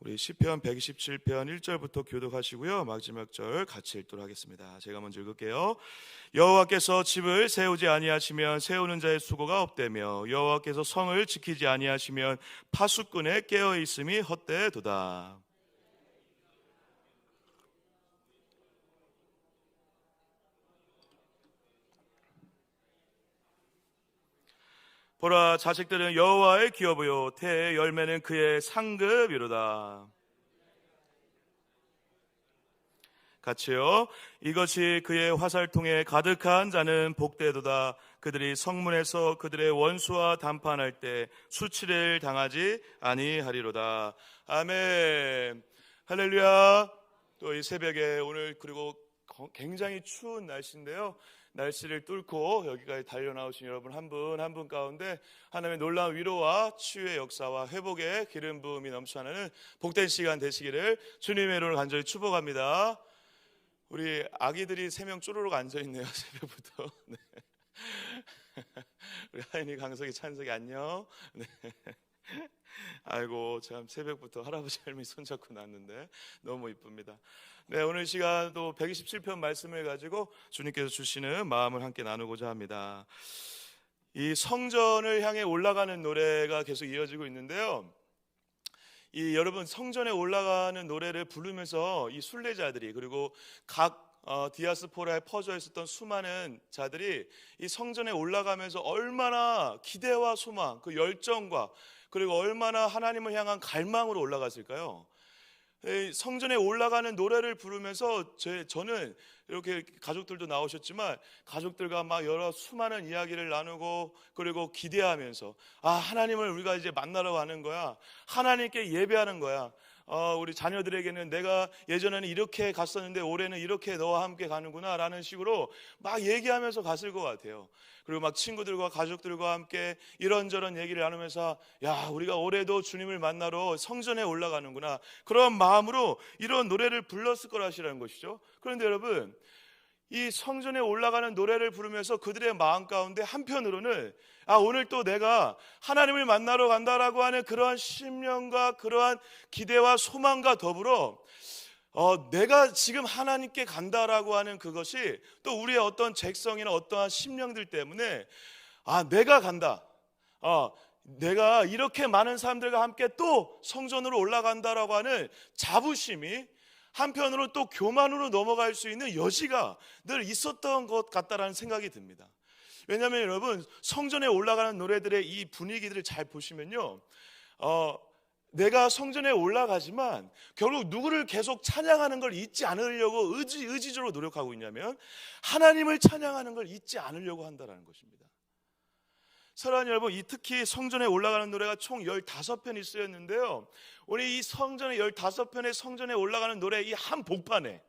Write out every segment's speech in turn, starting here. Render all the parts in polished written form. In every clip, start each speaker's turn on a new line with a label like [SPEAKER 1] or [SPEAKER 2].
[SPEAKER 1] 우리 시편 127편 1절부터 교독하시고요. 마지막 절 같이 읽도록 하겠습니다. 제가 먼저 읽을게요. 여호와께서 집을 세우지 아니하시면 세우는 자의 수고가 없대며 여호와께서 성을 지키지 아니하시면 파수꾼의 깨어 있음이 헛되도다. 보라, 자식들은 여호와의 기업이요 태의 열매는 그의 상급이로다. 같이요. 이것이 그의 화살통에 가득한 자는 복되도다. 그들이 성문에서 그들의 원수와 담판할 때 수치를 당하지 아니하리로다. 아멘. 할렐루야. 또 이 새벽에 오늘 그리고 굉장히 추운 날씨인데요. 날씨를 뚫고 여기까지 달려나오신 여러분 한 분 한 분 가운데 하나님의 놀라운 위로와 치유의 역사와 회복의 기름 부음이 넘쳐나는 복된 시간 되시기를 주님의 이름으로 간절히 축복합니다. 우리 아기들이 3명 쪼르륵 앉아있네요. 새벽부터. 네. 우리 하인이, 강석이, 찬석이 안녕. 네. 아이고 참 새벽부터 할아버지 할머니 손잡고 났는데 너무 이쁩니다. 네, 오늘 시간도 127편 말씀을 가지고 주님께서 주시는 마음을 함께 나누고자 합니다. 이 성전을 향해 올라가는 노래가 계속 이어지고 있는데요. 이 여러분 성전에 올라가는 노래를 부르면서 이 순례자들이 그리고 각 디아스포라에 퍼져 있었던 수많은 자들이 이 성전에 올라가면서 얼마나 기대와 소망, 그 열정과 그리고 얼마나 하나님을 향한 갈망으로 올라갔을까요? 성전에 올라가는 노래를 부르면서 저는 이렇게 가족들도 나오셨지만 가족들과 막 여러 수많은 이야기를 나누고 그리고 기대하면서 하나님을 우리가 이제 만나러 가는 거야. 하나님께 예배하는 거야. 우리 자녀들에게는 내가 예전에는 이렇게 갔었는데 올해는 이렇게 너와 함께 가는구나 라는 식으로 막 얘기하면서 갔을 것 같아요. 그리고 막 친구들과 가족들과 함께 이런저런 얘기를 나누면서 우리가 올해도 주님을 만나러 성전에 올라가는구나 그런 마음으로 이런 노래를 불렀을 거라시라는 것이죠. 그런데 여러분 이 성전에 올라가는 노래를 부르면서 그들의 마음 가운데 한편으로는 오늘 또 내가 하나님을 만나러 간다라고 하는 그러한 심령과 그러한 기대와 소망과 더불어 내가 지금 하나님께 간다라고 하는 그것이 또 우리의 어떤 잭성이나 어떠한 심령들 때문에 내가 간다, 내가 이렇게 많은 사람들과 함께 또 성전으로 올라간다라고 하는 자부심이 한편으로 또 교만으로 넘어갈 수 있는 여지가 늘 있었던 것 같다라는 생각이 듭니다. 왜냐하면 여러분 성전에 올라가는 노래들의 이 분위기들을 잘 보시면요, 내가 성전에 올라가지만 결국 누구를 계속 찬양하는 걸 잊지 않으려고 의지적으로 노력하고 있냐면 하나님을 찬양하는 걸 잊지 않으려고 한다는 것입니다. 사랑하는 여러분, 특히 성전에 올라가는 노래가 총 15편이 쓰였는데요, 오늘 이 성전의 15편의 성전에 올라가는 노래 이 한 복판에,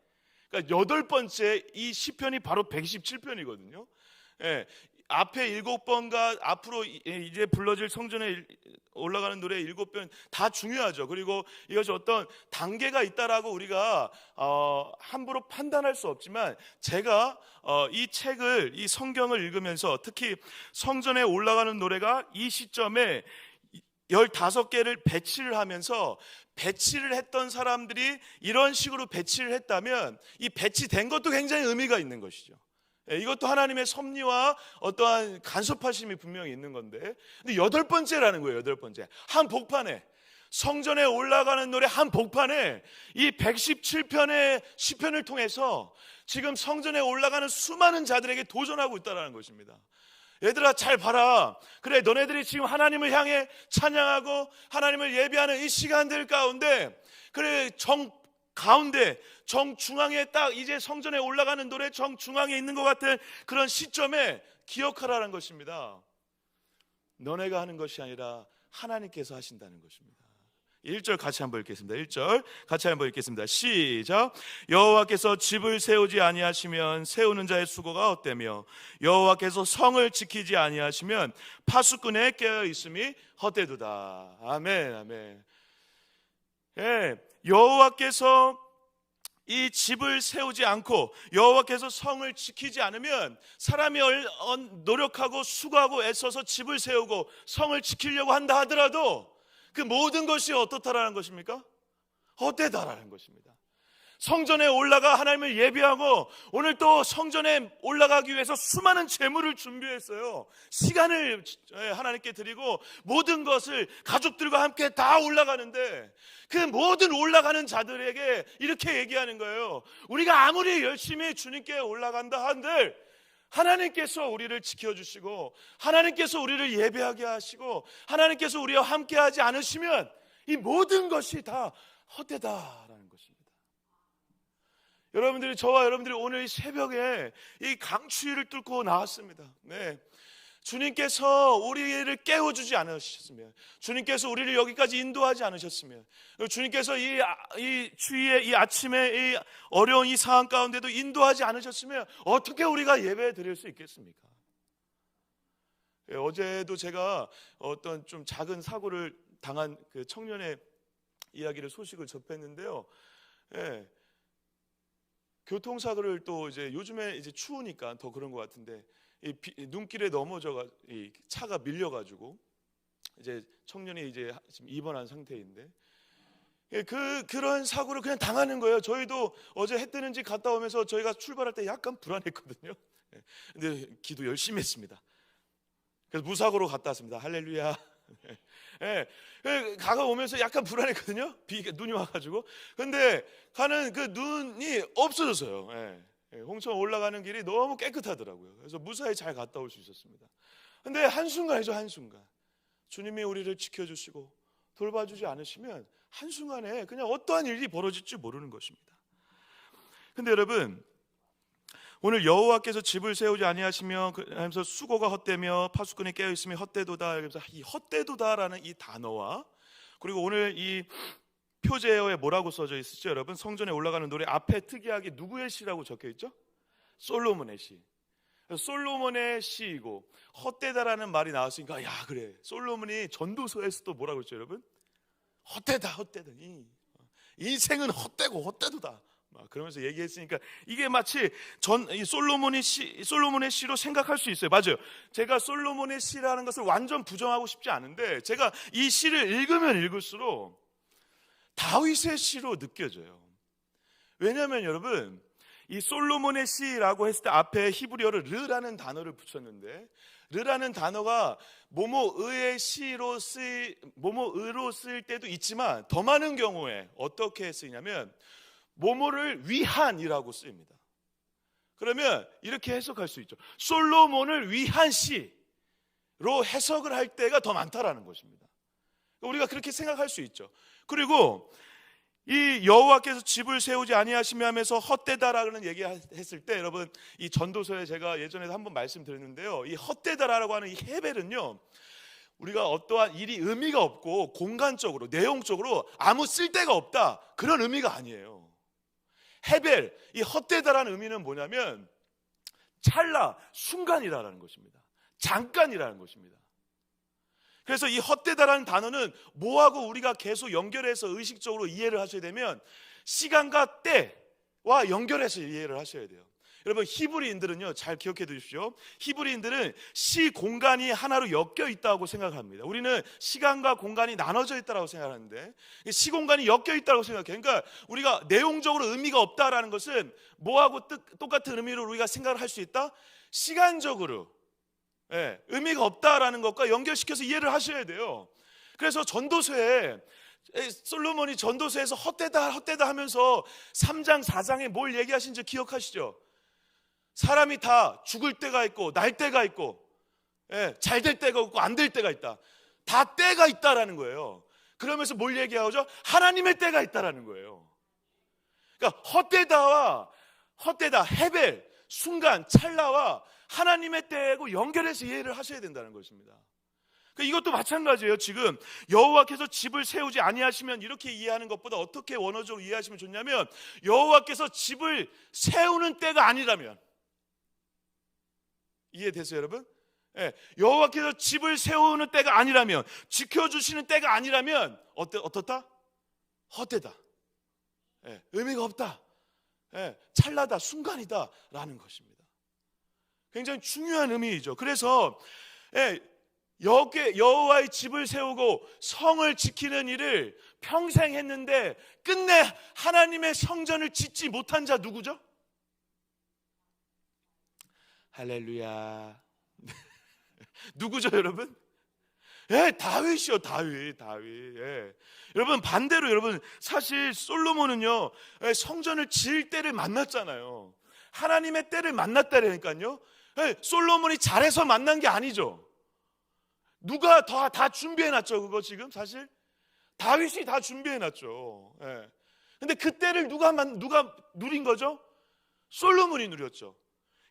[SPEAKER 1] 그러니까 8번째 이 시편이 바로 127편이거든요. 예, 앞에 7번과 앞으로 이제 불러질 성전에 올라가는 노래 7편 다 중요하죠. 그리고 이것이 어떤 단계가 있다라고 우리가 함부로 판단할 수 없지만 제가 이 책을, 이 성경을 읽으면서 특히 성전에 올라가는 노래가 이 시점에 15개를 배치를 하면서 배치를 했던 사람들이 이런 식으로 배치를 했다면 이 배치된 것도 굉장히 의미가 있는 것이죠. 이것도 하나님의 섭리와 어떠한 간섭하심이 분명히 있는 건데, 근데 8번째라는 거예요. 8번째 한 복판에, 성전에 올라가는 노래 한 복판에 이 117편의 시편을 통해서 지금 성전에 올라가는 수많은 자들에게 도전하고 있다는 것입니다. 얘들아 잘 봐라. 그래, 너네들이 지금 하나님을 향해 찬양하고 하나님을 예배하는 이 시간들 가운데, 그래, 가운데 정중앙에 딱 이제 성전에 올라가는 노래 정중앙에 있는 것 같은 그런 시점에 기억하라는 것입니다. 너네가 하는 것이 아니라 하나님께서 하신다는 것입니다. 1절 같이 한번 읽겠습니다. 1절 같이 한번 읽겠습니다. 시작. 여호와께서 집을 세우지 아니하시면 세우는 자의 수고가 헛되며 여호와께서 성을 지키지 아니하시면 파수꾼의 깨어 있음이 헛되도다. 아멘, 아멘. 여호와께서 이 집을 세우지 않고 여호와께서 성을 지키지 않으면 사람이 노력하고 수고하고 애써서 집을 세우고 성을 지키려고 한다 하더라도 그 모든 것이 어떻다라는 것입니까? 헛되다라는 것입니다. 성전에 올라가 하나님을 예배하고 오늘 또 성전에 올라가기 위해서 수많은 재물을 준비했어요. 시간을 하나님께 드리고 모든 것을 가족들과 함께 다 올라가는데 그 모든 올라가는 자들에게 이렇게 얘기하는 거예요. 우리가 아무리 열심히 주님께 올라간다 한들 하나님께서 우리를 지켜주시고 하나님께서 우리를 예배하게 하시고 하나님께서 우리와 함께하지 않으시면 이 모든 것이 다 헛되다라는 것입니다. 여러분들이, 저와 여러분들이 오늘 새벽에 이 강추위를 뚫고 나왔습니다. 네. 주님께서 우리를 깨워주지 않으셨으면, 주님께서 우리를 여기까지 인도하지 않으셨으면, 주님께서 이 추위에, 이 아침에 이 어려운 이 상황 가운데도 인도하지 않으셨으면 어떻게 우리가 예배 드릴 수 있겠습니까? 어제도 제가 어떤 좀 작은 사고를 당한 그 청년의 이야기를 소식을 접했는데요. 예. 교통사고를 또 이제 요즘에 이제 추우니까 더 그런 것 같은데 눈길에 넘어져가 이 차가 밀려가지고 이제 청년이 이제 지금 입원한 상태인데 그런 사고를 그냥 당하는 거예요. 저희도 어제 해 뜨는 집 갔다 오면서 저희가 출발할 때 약간 불안했거든요. 근데 기도 열심히 했습니다. 그래서 무사고로 갔다 왔습니다. 할렐루야. 예, 가가 오면서 약간 불안했거든요. 눈이 와가지고. 근데 가는 그 눈이 없어졌어요. 홍천 올라가는 길이 너무 깨끗하더라고요. 그래서 무사히 잘 갔다 올 수 있었습니다. 근데 한순간이죠, 한순간. 주님이 우리를 지켜주시고 돌봐주지 않으시면 한순간에 그냥 어떠한 일이 벌어질지 모르는 것입니다. 근데 여러분, 오늘 여호와께서 집을 세우지 아니하시며 하면서 수고가 헛되며 파수꾼이 깨어있으며 헛되도다. 그래서 이 헛되도다라는 이 단어와 그리고 오늘 이 표제어에 뭐라고 써져 있었죠? 여러분, 성전에 올라가는 노래 앞에 특이하게 누구의 시라고 적혀 있죠? 솔로몬의 시. 솔로몬의 시이고 헛되다라는 말이 나왔으니까 야 그래, 솔로몬이 전도서에서도 뭐라고 했죠, 여러분? 헛되다, 헛되다. 인생은 헛되고 헛되도다. 그러면서 얘기했으니까 이게 마치 이 솔로몬의 시로 생각할 수 있어요. 맞아요. 제가 솔로몬의 시라는 것을 완전 부정하고 싶지 않은데 제가 이 시를 읽으면 읽을수록 다윗의 시로 느껴져요. 왜냐하면 여러분, 이 솔로몬의 시라고 했을 때 앞에 히브리어로 르라는 단어를 붙였는데 르라는 단어가 뭐뭐의의 시로 뭐뭐의로 쓰일 때도 있지만 더 많은 경우에 어떻게 쓰이냐면 뭐뭐를 위한이라고 쓰입니다. 그러면 이렇게 해석할 수 있죠. 솔로몬을 위한 시로 해석을 할 때가 더 많다라는 것입니다. 우리가 그렇게 생각할 수 있죠. 그리고 이 여호와께서 집을 세우지 아니하시며 하면서 헛되다라는 얘기했을 때 여러분, 이 전도서에 제가 예전에도 한번 말씀드렸는데요. 이 헛되다라고 하는 이 헤벨은요, 우리가 어떠한 일이 의미가 없고 공간적으로 내용적으로 아무 쓸데가 없다, 그런 의미가 아니에요. 헤벨, 이 헛되다라는 의미는 뭐냐면 찰나, 순간이라는 것입니다. 잠깐이라는 것입니다. 그래서 이 헛되다라는 단어는 뭐하고 우리가 계속 연결해서 의식적으로 이해를 하셔야 되면 시간과 때와 연결해서 이해를 하셔야 돼요. 여러분, 히브리인들은요, 잘 기억해 두십시오. 히브리인들은 시 공간이 하나로 엮여 있다고 생각합니다. 우리는 시간과 공간이 나눠져 있다고 생각하는데 시 공간이 엮여 있다고 생각해요. 그러니까 우리가 내용적으로 의미가 없다라는 것은 뭐하고 똑같은 의미로 우리가 생각을 할 수 있다? 시간적으로 의미가 없다라는 것과 연결시켜서 이해를 하셔야 돼요. 그래서 전도서에 솔로몬이 전도서에서 헛되다 하면서 3장 4장에 뭘 얘기하신지 기억하시죠? 사람이 다 죽을 때가 있고 날 때가 있고 잘 될 때가 있고 안 될 때가 있다. 다 때가 있다라는 거예요. 그러면서 뭘 얘기하죠? 하나님의 때가 있다라는 거예요. 그러니까 헛되다, 헤벨, 순간, 찰나와 하나님의 때하고 연결해서 이해를 하셔야 된다는 것입니다. 그러니까 이것도 마찬가지예요. 지금 여호와께서 집을 세우지 아니하시면 이렇게 이해하는 것보다 어떻게 원어적으로 이해하시면 좋냐면 여호와께서 집을 세우는 때가 아니라면, 이해되세요 여러분? 여호와께서 집을 세우는 때가 아니라면, 지켜주시는 때가 아니라면 어떻다? 헛되다, 의미가 없다, 찰나다, 순간이다 라는 것입니다. 굉장히 중요한 의미이죠. 그래서 여호와의 집을 세우고 성을 지키는 일을 평생 했는데 끝내 하나님의 성전을 짓지 못한 자 누구죠? 할렐루야. 누구죠, 여러분? 예, 다윗이요, 다윗. 예. 여러분, 반대로 여러분, 사실 솔로몬은요, 예, 성전을 지을 때를 만났잖아요. 하나님의 때를 만났다라니까요. 예, 솔로몬이 잘해서 만난 게 아니죠. 누가 다 준비해놨죠, 그거 지금 사실? 다윗이 다 준비해놨죠. 예. 근데 그 때를 누가 누린 거죠? 솔로몬이 누렸죠.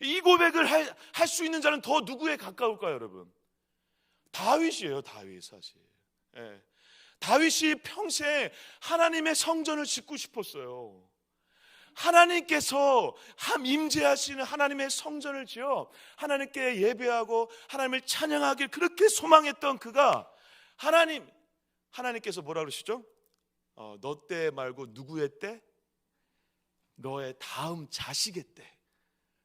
[SPEAKER 1] 이 고백을 할 수 있는 자는 더 누구에 가까울까요, 여러분? 다윗이에요, 다윗 사실. 예. 다윗이 평생 하나님의 성전을 짓고 싶었어요. 하나님께서 임재하시는 하나님의 성전을 지어 하나님께 예배하고 하나님을 찬양하길 그렇게 소망했던 그가 하나님께서 뭐라 그러시죠? 너 때 말고 누구의 때? 너의 다음 자식의 때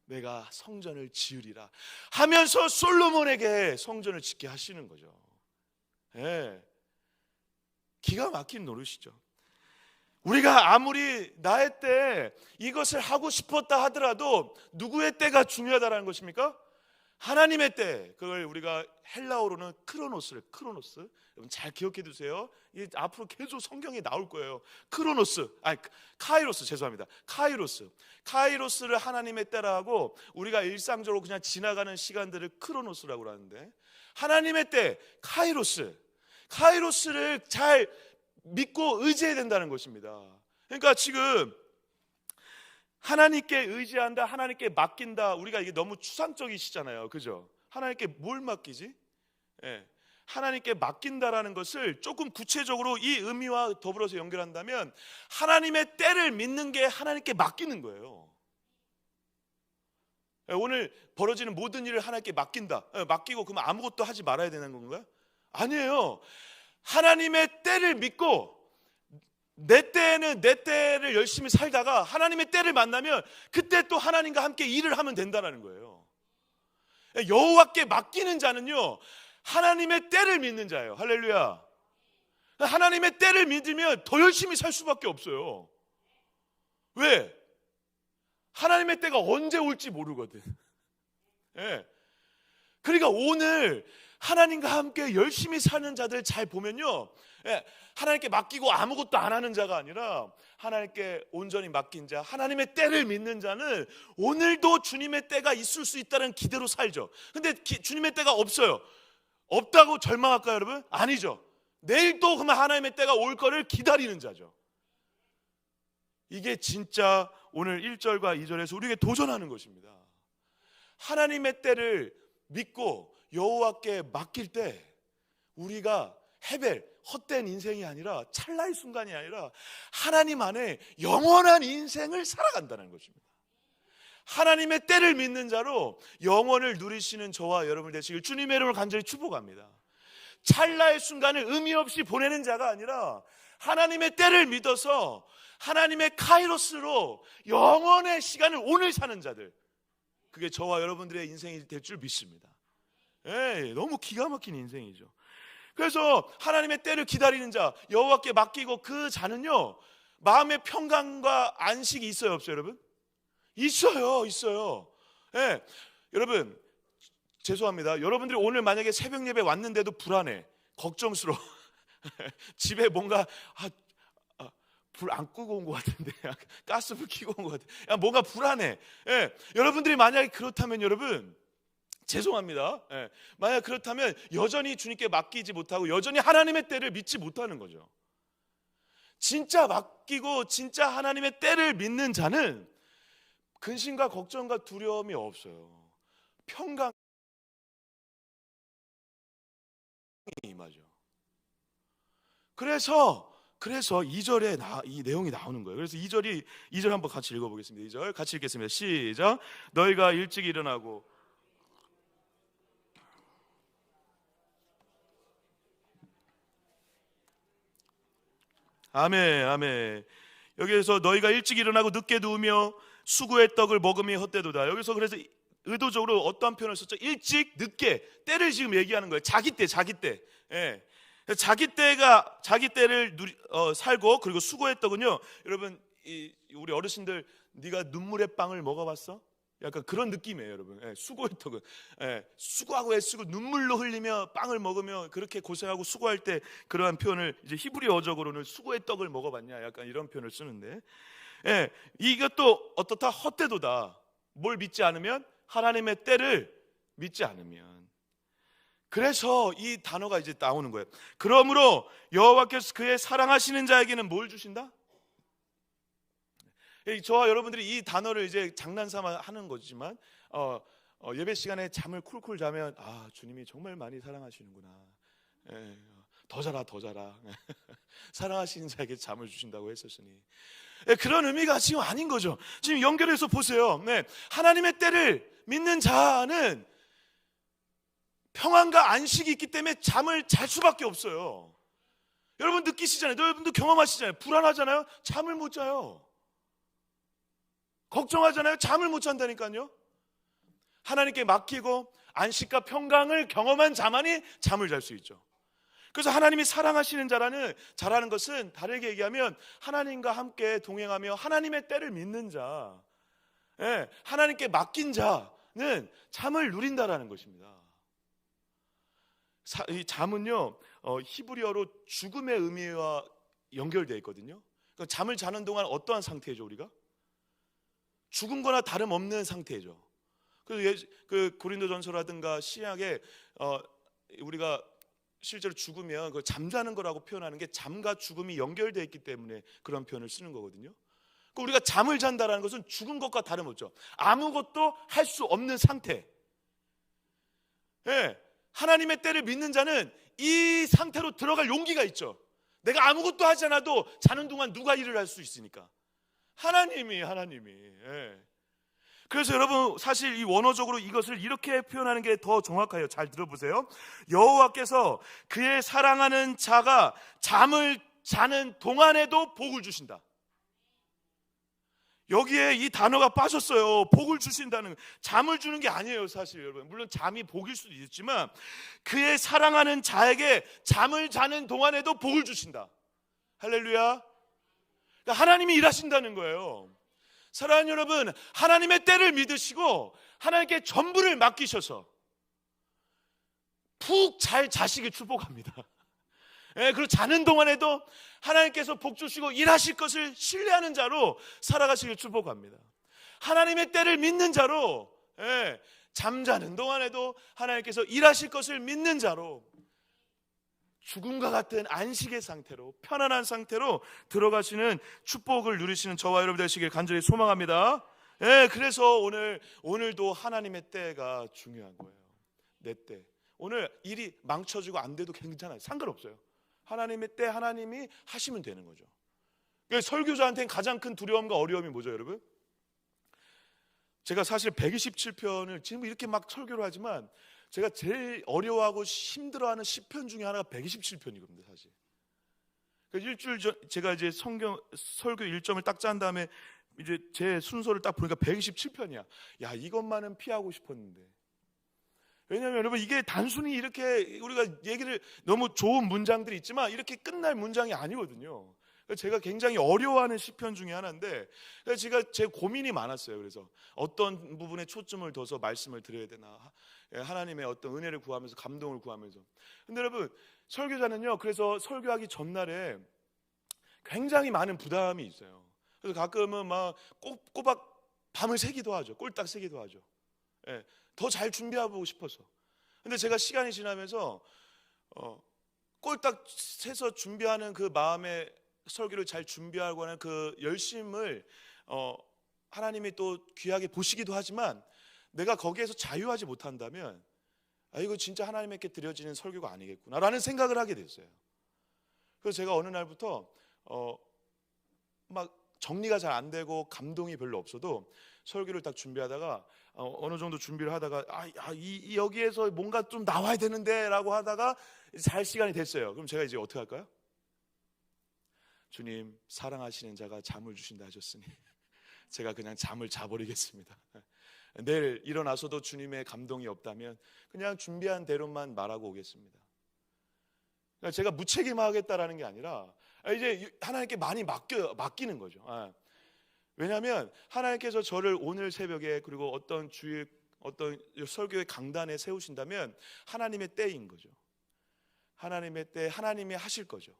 [SPEAKER 1] 내가 성전을 지으리라 하면서 솔로몬에게 성전을 짓게 하시는 거죠. 예. 기가 막힌 노릇이죠. 우리가 아무리 나의 때 이것을 하고 싶었다 하더라도 누구의 때가 중요하다는 것입니까? 하나님의 때. 그걸 우리가 헬라어로는 크로노스. 여러분 잘 기억해 두세요. 앞으로 계속 성경에 나올 거예요. 카이로스 죄송합니다. 카이로스를 하나님의 때라 하고 우리가 일상적으로 그냥 지나가는 시간들을 크로노스라고 하는데, 하나님의 때 카이로스를 잘 믿고 의지해야 된다는 것입니다. 그러니까 지금 하나님께 의지한다, 하나님께 맡긴다, 우리가 이게 너무 추상적이시잖아요, 그죠? 하나님께 뭘 맡기지? 예. 하나님께 맡긴다라는 것을 조금 구체적으로 이 의미와 더불어서 연결한다면 하나님의 때를 믿는 게 하나님께 맡기는 거예요. 오늘 벌어지는 모든 일을 하나님께 맡긴다, 맡기고 그러면 아무것도 하지 말아야 되는 건가요? 아니에요. 하나님의 때를 믿고 내 때에는 내 때를 열심히 살다가 하나님의 때를 만나면 그때 또 하나님과 함께 일을 하면 된다는 거예요. 여호와께 맡기는 자는요 하나님의 때를 믿는 자예요. 할렐루야. 하나님의 때를 믿으면 더 열심히 살 수밖에 없어요. 왜? 하나님의 때가 언제 올지 모르거든. 예. 그러니까 오늘 하나님과 함께 열심히 사는 자들 잘 보면요, 예, 하나님께 맡기고 아무것도 안 하는 자가 아니라 하나님께 온전히 맡긴 자, 하나님의 때를 믿는 자는 오늘도 주님의 때가 있을 수 있다는 기대로 살죠. 근데 주님의 때가 없어요. 없다고 절망할까요, 여러분? 아니죠. 내일 또 그러면 하나님의 때가 올 거를 기다리는 자죠. 이게 진짜 오늘 1절과 2절에서 우리에게 도전하는 것입니다. 하나님의 때를 믿고 여호와께 맡길 때 우리가 헛된 인생이 아니라 찰나의 순간이 아니라 하나님 안에 영원한 인생을 살아간다는 것입니다. 하나님의 때를 믿는 자로 영원을 누리시는 저와 여러분 되시길 주님의 이름으로 간절히 축복합니다. 찰나의 순간을 의미 없이 보내는 자가 아니라 하나님의 때를 믿어서 하나님의 카이로스로 영원의 시간을 오늘 사는 자들, 그게 저와 여러분들의 인생이 될 줄 믿습니다. 너무 기가 막힌 인생이죠. 그래서 하나님의 때를 기다리는 자, 여호와께 맡기고 그 자는요 마음의 평강과 안식이 있어요, 없어요, 여러분? 있어요. 여러분 죄송합니다. 여러분들이 오늘 만약에 새벽 예배 왔는데도 불안해, 걱정스러워. 집에 뭔가 불 안 끄고 온 것 같은데, 가스불 켜고 온 것 같아. 뭔가 불안해. 여러분들이 만약에 그렇다면 여러분 죄송합니다. 만약 그렇다면 여전히 주님께 맡기지 못하고 여전히 하나님의 때를 믿지 못하는 거죠. 진짜 맡기고 진짜 하나님의 때를 믿는 자는 근심과 걱정과 두려움이 없어요. 평강이 임하죠. 그래서 2절에 이 내용이 나오는 거예요. 그래서 2절 한번 같이 읽어보겠습니다. 2절 같이 읽겠습니다. 시작. 너희가 일찍 일어나고 아멘. 여기에서 너희가 일찍 일어나고 늦게 누우며 수구의 떡을 먹음이 헛되도다. 여기서 그래서 의도적으로 어떠한 표현을 썼죠? 일찍, 늦게, 때를 지금 얘기하는 거예요. 자기 때. 자기 때를 살고 그리고 수고의 떡은요, 여러분 우리 어르신들 네가 눈물의 빵을 먹어봤어? 약간 그런 느낌이에요, 여러분. 수고의 떡은 수고하고 애쓰고 눈물로 흘리며 빵을 먹으며 그렇게 고생하고 수고할 때 그러한 표현을 이제 히브리어적으로는 수고의 떡을 먹어봤냐, 약간 이런 표현을 쓰는데, 이것도 어떻다? 헛되도다. 뭘 믿지 않으면? 하나님의 때를 믿지 않으면. 그래서 이 단어가 이제 나오는 거예요. 그러므로 여호와께서 그의 사랑하시는 자에게는 뭘 주신다? 저와 여러분들이 이 단어를 이제 장난삼아 하는 거지만 예배 시간에 잠을 쿨쿨 자면 주님이 정말 많이 사랑하시는구나. 더 자라 더 자라. 사랑하시는 자에게 잠을 주신다고 했었으니 그런 의미가 지금 아닌 거죠. 지금 연결해서 보세요. 하나님의 때를 믿는 자는 평안과 안식이 있기 때문에 잠을 잘 수밖에 없어요. 여러분 느끼시잖아요. 여러분도 경험하시잖아요. 불안하잖아요. 잠을 못 자요. 걱정하잖아요. 잠을 못 잔다니까요. 하나님께 맡기고 안식과 평강을 경험한 자만이 잠을 잘 수 있죠. 그래서 하나님이 사랑하시는 자라는 것은 다르게 얘기하면 하나님과 함께 동행하며 하나님의 때를 믿는 자, 하나님께 맡긴 자는 잠을 누린다라는 것입니다. 이 잠은요, 히브리어로 죽음의 의미와 연결되어 있거든요. 그러니까 잠을 자는 동안 어떠한 상태죠? 우리가 죽은 거나 다름없는 상태죠. 그래서 그 고린도전서라든가 신약에 우리가 실제로 죽으면 그 잠자는 거라고 표현하는 게 잠과 죽음이 연결되어 있기 때문에 그런 표현을 쓰는 거거든요. 그러니까 우리가 잠을 잔다는 것은 죽은 것과 다름없죠. 아무것도 할 수 없는 상태. 하나님의 때를 믿는 자는 이 상태로 들어갈 용기가 있죠. 내가 아무것도 하지 않아도 자는 동안 누가 일을 할 수 있으니까? 하나님이. 그래서 여러분 사실 이 원어적으로 이것을 이렇게 표현하는 게 더 정확해요. 잘 들어보세요. 여호와께서 그의 사랑하는 자가 잠을 자는 동안에도 복을 주신다. 여기에 이 단어가 빠졌어요. 복을 주신다는, 잠을 주는 게 아니에요 사실 여러분. 물론 잠이 복일 수도 있지만 그의 사랑하는 자에게 잠을 자는 동안에도 복을 주신다. 할렐루야. 그러니까 하나님이 일하신다는 거예요. 사랑하는 여러분, 하나님의 때를 믿으시고 하나님께 전부를 맡기셔서 푹 잘 자시길 축복합니다. 그리고 자는 동안에도 하나님께서 복 주시고 일하실 것을 신뢰하는 자로 살아가시길 축복합니다. 하나님의 때를 믿는 자로, 잠자는 동안에도 하나님께서 일하실 것을 믿는 자로 죽음과 같은 안식의 상태로, 편안한 상태로 들어가시는 축복을 누리시는 저와 여러분 되시길 간절히 소망합니다. 그래서 오늘도 하나님의 때가 중요한 거예요. 내 때. 오늘 일이 망쳐지고 안 돼도 괜찮아요. 상관없어요. 하나님의 때 하나님이 하시면 되는 거죠. 그러니까 설교자한테는 가장 큰 두려움과 어려움이 뭐죠, 여러분? 제가 사실 127편을 지금 이렇게 막 설교를 하지만 제가 제일 어려워하고 힘들어하는 시편 중에 하나가 127편이거든요, 사실. 그러니까 일주일 전 제가 이제 설교 일정을 딱 짠 다음에 이제 제 순서를 딱 보니까 127편이야. 야, 이것만은 피하고 싶었는데. 왜냐하면 여러분 이게 단순히 이렇게 우리가 얘기를, 너무 좋은 문장들이 있지만 이렇게 끝날 문장이 아니거든요. 제가 굉장히 어려워하는 시편 중에 하나인데 제가 제 고민이 많았어요. 그래서 어떤 부분에 초점을 둬서 말씀을 드려야 되나, 하나님의 어떤 은혜를 구하면서, 감동을 구하면서. 근데 여러분 설교자는요, 그래서 설교하기 전날에 굉장히 많은 부담이 있어요. 그래서 가끔은 막 꼬박 밤을 새기도 하죠. 꼴딱 새기도 하죠. 더 잘 준비하고 싶어서. 근데 제가 시간이 지나면서 꼴딱 새서 준비하는 그 마음에, 설교를 잘 준비하고 하는 그 열심을 하나님이 또 귀하게 보시기도 하지만 내가 거기에서 자유하지 못한다면 이거 진짜 하나님께 드려지는 설교가 아니겠구나 라는 생각을 하게 됐어요. 그래서 제가 어느 날부터 막 정리가 잘 안 되고 감동이 별로 없어도 설교를 딱 준비하다가 어느 정도 준비를 하다가 여기에서 뭔가 좀 나와야 되는데 라고 하다가 잘 시간이 됐어요. 그럼 제가 이제 어떻게 할까요? 주님, 사랑하시는 자가 잠을 주신다 하셨으니 제가 그냥 잠을 자버리겠습니다. 내일 일어나서도 주님의 감동이 없다면 그냥 준비한 대로만 말하고 오겠습니다. 제가 무책임하겠다라는 게 아니라 이제 하나님께 많이 맡기는 거죠. 왜냐하면 하나님께서 저를 오늘 새벽에 그리고 어떤 주일 어떤 설교의 강단에 세우신다면 하나님의 때인 거죠. 하나님의 때 하나님이 하실 거죠.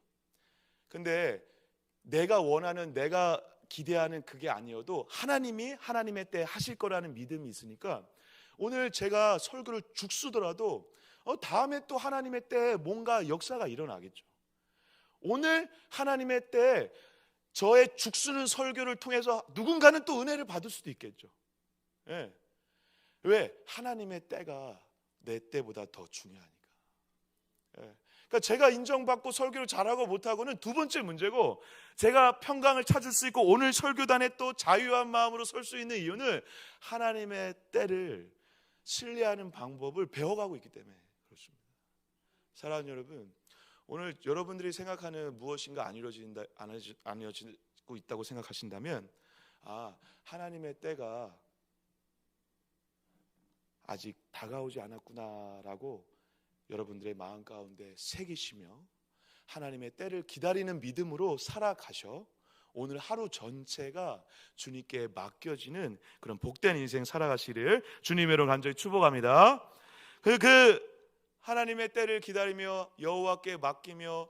[SPEAKER 1] 근데 내가 원하는 내가 기대하는 그게 아니어도 하나님이 하나님의 때 하실 거라는 믿음이 있으니까 오늘 제가 설교를 죽쓰더라도 다음에 또 하나님의 때 뭔가 역사가 일어나겠죠. 오늘 하나님의 때 저의 죽쓰는 설교를 통해서 누군가는 또 은혜를 받을 수도 있겠죠. 예. 왜? 하나님의 때가 내 때보다 더 중요하니까. 예. 그러니까 제가 인정받고 설교를 잘하고 못하고는 두 번째 문제고, 제가 평강을 찾을 수 있고 오늘 설교단에 또 자유한 마음으로 설 수 있는 이유는 하나님의 때를 신뢰하는 방법을 배워가고 있기 때문에 그렇습니다. 사랑하는 여러분, 오늘 여러분들이 생각하는 무엇인가 안 이루어지고 있다고 생각하신다면 하나님의 때가 아직 다가오지 않았구나라고 여러분들의 마음 가운데 새기시며 하나님의 때를 기다리는 믿음으로 살아가셔 오늘 하루 전체가 주님께 맡겨지는 그런 복된 인생 살아가시기를 주님의 이름으로 간절히 축복합니다. 그 하나님의 때를 기다리며 여호와께 맡기며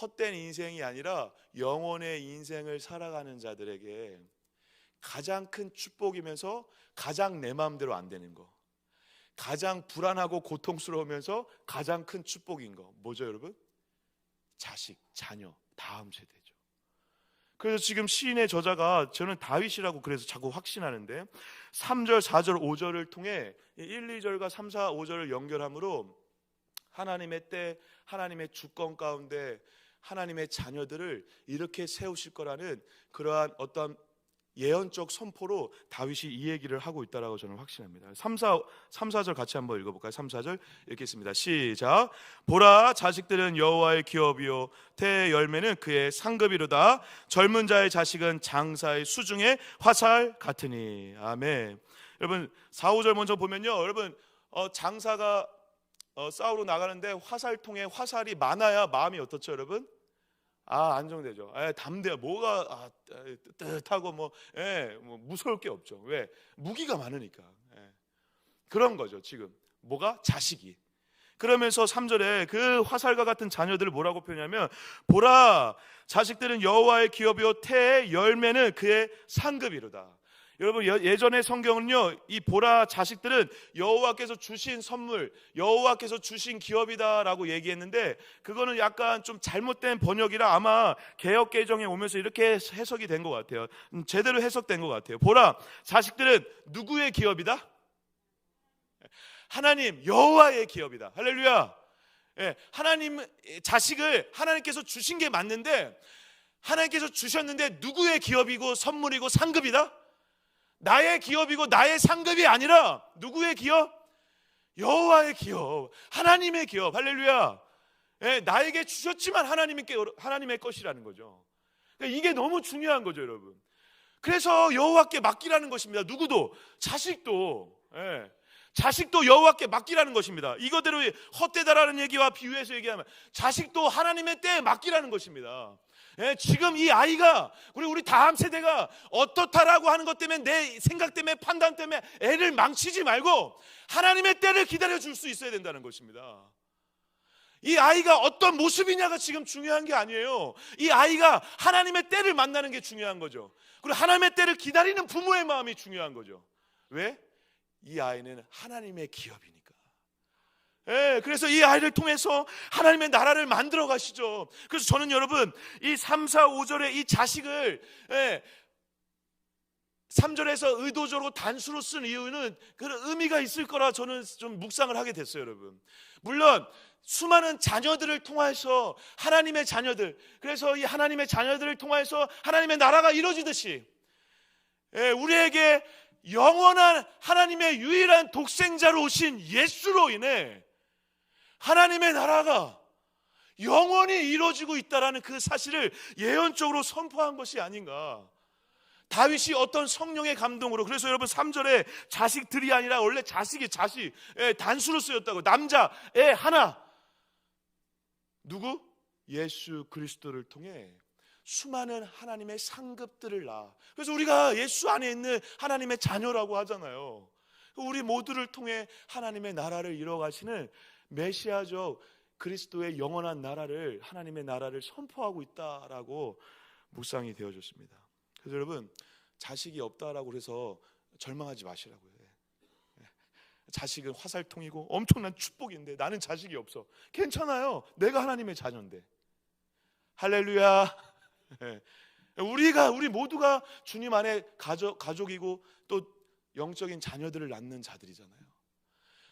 [SPEAKER 1] 헛된 인생이 아니라 영혼의 인생을 살아가는 자들에게 가장 큰 축복이면서 가장 내 마음대로 안 되는 거, 가장 불안하고 고통스러우면서 가장 큰 축복인 거 뭐죠 여러분? 자식, 자녀, 다음 세대죠. 그래서 지금 시인의 저자가 저는 다윗이라고 그래서 자꾸 확신하는데 3절, 4절, 5절을 통해 1, 2절과 3, 4, 5절을 연결함으로 하나님의 때, 하나님의 주권 가운데 하나님의 자녀들을 이렇게 세우실 거라는 그러한 어떤 예언적 선포로 다윗이 이 얘기를 하고 있다라고 저는 확신합니다. 3, 4절 같이 한번 읽어볼까요? 3, 4절 읽겠습니다. 시작. 보라, 자식들은 여호와의 기업이요 태의 열매는 그의 상급이로다. 젊은 자의 자식은 장사의 수중의 화살 같으니. 아멘. 여러분 4, 5절 먼저 보면요, 여러분 장사가 싸우러 나가는데 화살통에 화살이 많아야 마음이 어떻죠 여러분? 안정되죠. 담대해. 뭐가 뜨뜻하고 뭐 무서울 게 없죠. 왜? 무기가 많으니까. 그런 거죠. 지금 뭐가? 자식이. 그러면서 3절에 그 화살과 같은 자녀들을 뭐라고 표현하냐면 보라, 자식들은 여호와의 기업이요 태의 열매는 그의 상급이로다. 여러분 예전의 성경은요, 이 보라 자식들은 여호와께서 주신 선물, 여호와께서 주신 기업이다라고 얘기했는데 그거는 약간 좀 잘못된 번역이라 아마 개역개정에 오면서 이렇게 해석이 된 것 같아요. 제대로 해석된 것 같아요. 보라, 자식들은 누구의 기업이다? 하나님 여호와의 기업이다. 할렐루야. 하나님 자식을 하나님께서 주신 게 맞는데 하나님께서 주셨는데 누구의 기업이고 선물이고 상급이다? 나의 기업이고 나의 상급이 아니라 누구의 기업? 여호와의 기업, 하나님의 기업. 할렐루야. 나에게 주셨지만 하나님의 것이라는 거죠. 그러니까 이게 너무 중요한 거죠 여러분. 그래서 여호와께 맡기라는 것입니다. 누구도, 자식도 여호와께 맡기라는 것입니다. 이거대로 헛되다라는 얘기와 비유해서 얘기하면 자식도 하나님의 때에 맡기라는 것입니다. 지금 이 아이가 우리 다음 세대가 어떻다라고 하는 것 때문에 내 생각 때문에 판단 때문에 애를 망치지 말고 하나님의 때를 기다려줄 수 있어야 된다는 것입니다. 이 아이가 어떤 모습이냐가 지금 중요한 게 아니에요. 이 아이가 하나님의 때를 만나는 게 중요한 거죠. 그리고 하나님의 때를 기다리는 부모의 마음이 중요한 거죠. 왜? 이 아이는 하나님의 기업이니까. 그래서 이 아이를 통해서 하나님의 나라를 만들어 가시죠. 그래서 저는 여러분 이 3, 4, 5절의 이 자식을 3절에서 의도적으로 단수로 쓴 이유는 그런 의미가 있을 거라 저는 좀 묵상을 하게 됐어요 여러분. 물론 수많은 자녀들을 통해서 하나님의 자녀들, 그래서 이 하나님의 자녀들을 통해서 하나님의 나라가 이루어지듯이 우리에게 영원한 하나님의 유일한 독생자로 오신 예수로 인해 하나님의 나라가 영원히 이루어지고 있다는 그 사실을 예언적으로 선포한 것이 아닌가. 다윗이 어떤 성령의 감동으로, 그래서 여러분 3절에 자식들이 아니라 원래 자식 단수로 쓰였다고. 남자 애 하나, 누구? 예수 그리스도를 통해 수많은 하나님의 상급들을 낳아. 그래서 우리가 예수 안에 있는 하나님의 자녀라고 하잖아요. 우리 모두를 통해 하나님의 나라를 이뤄가시는 메시아적 그리스도의 영원한 나라를, 하나님의 나라를 선포하고 있다라고 묵상이 되어졌습니다. 그래서 여러분, 자식이 없다라고 해서 절망하지 마시라고요. 자식은 화살통이고 엄청난 축복인데 나는 자식이 없어. 괜찮아요. 내가 하나님의 자녀인데. 할렐루야. 우리 모두가 주님 안에 가족이고 또 영적인 자녀들을 낳는 자들이잖아요.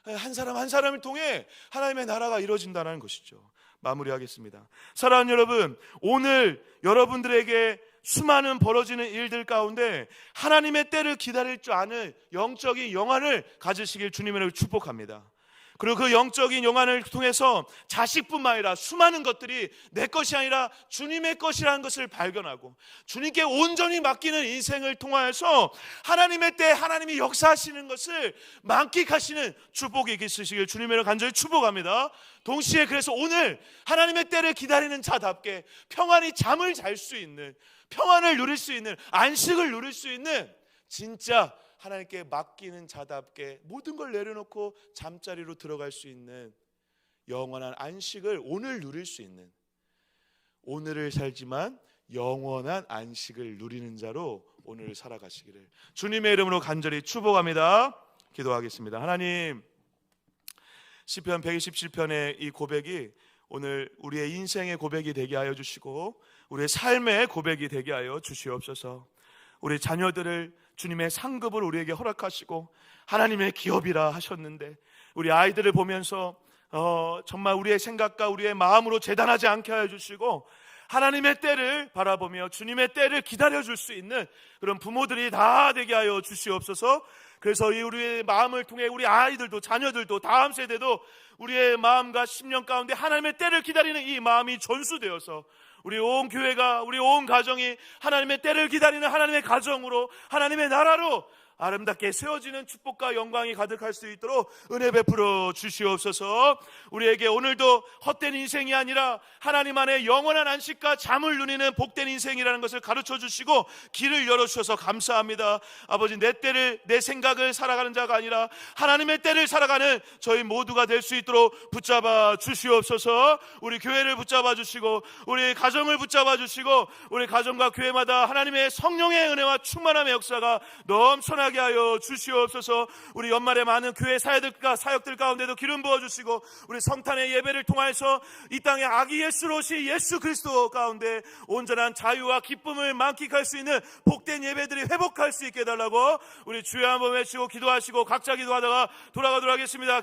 [SPEAKER 1] 한 사람 한 사람을 통해 하나님의 나라가 이루어진다는 것이죠. 마무리하겠습니다. 사랑하는 여러분, 오늘 여러분들에게 수많은 벌어지는 일들 가운데 하나님의 때를 기다릴 줄 아는 영적인 영안을 가지시길 주님으로 축복합니다. 그리고 그 영적인 영안을 통해서 자식뿐만 아니라 수많은 것들이 내 것이 아니라 주님의 것이라는 것을 발견하고 주님께 온전히 맡기는 인생을 통하여서 하나님의 때 하나님이 역사하시는 것을 만끽하시는 축복이 있으시길 주님으로 간절히 축복합니다. 동시에 그래서 오늘 하나님의 때를 기다리는 자답게 평안히 잠을 잘 수 있는, 평안을 누릴 수 있는, 안식을 누릴 수 있는 진짜 하나님께 맡기는 자답게 모든 걸 내려놓고 잠자리로 들어갈 수 있는 영원한 안식을 오늘 누릴 수 있는, 오늘을 살지만 영원한 안식을 누리는 자로 오늘 살아가시기를 주님의 이름으로 간절히 축복합니다. 기도하겠습니다. 하나님, 시편 127편의 이 고백이 오늘 우리의 인생의 고백이 되게 하여 주시고 우리의 삶의 고백이 되게 하여 주시옵소서. 우리 자녀들을 주님의 상급을 우리에게 허락하시고 하나님의 기업이라 하셨는데 우리 아이들을 보면서 정말 우리의 생각과 우리의 마음으로 재단하지 않게 하여 주시고 하나님의 때를 바라보며 주님의 때를 기다려줄 수 있는 그런 부모들이 다 되게 하여 주시옵소서. 그래서 이 우리의 마음을 통해 우리 아이들도 자녀들도 다음 세대도 우리의 마음과 심령 가운데 하나님의 때를 기다리는 이 마음이 전수되어서 우리 온 교회가, 우리 온 가정이 하나님의 때를 기다리는 하나님의 가정으로, 하나님의 나라로 아름답게 세워지는 축복과 영광이 가득할 수 있도록 은혜 베풀어 주시옵소서. 우리에게 오늘도 헛된 인생이 아니라 하나님 안에 영원한 안식과 잠을 누리는 복된 인생이라는 것을 가르쳐 주시고 길을 열어주셔서 감사합니다. 아버지, 내 때를, 내 생각을 살아가는 자가 아니라 하나님의 때를 살아가는 저희 모두가 될 수 있도록 붙잡아 주시옵소서. 우리 교회를 붙잡아 주시고 우리 가정을 붙잡아 주시고 우리 가정과 교회마다 하나님의 성령의 은혜와 충만함의 역사가 넘쳐나게 하여 주시옵소서. 우리 연말에 많은 교회 사역들 가운데도 기름 부어주시고 우리 성탄의 예배를 통해서 이 땅에 아기 예수로 오신 예수 그리스도 가운데 온전한 자유와 기쁨을 만끽할 수 있는 복된 예배들이 회복할 수 있게 해달라고 우리 주여 한번 외치고 기도하시고 각자 기도하다가 돌아가도록 하겠습니다.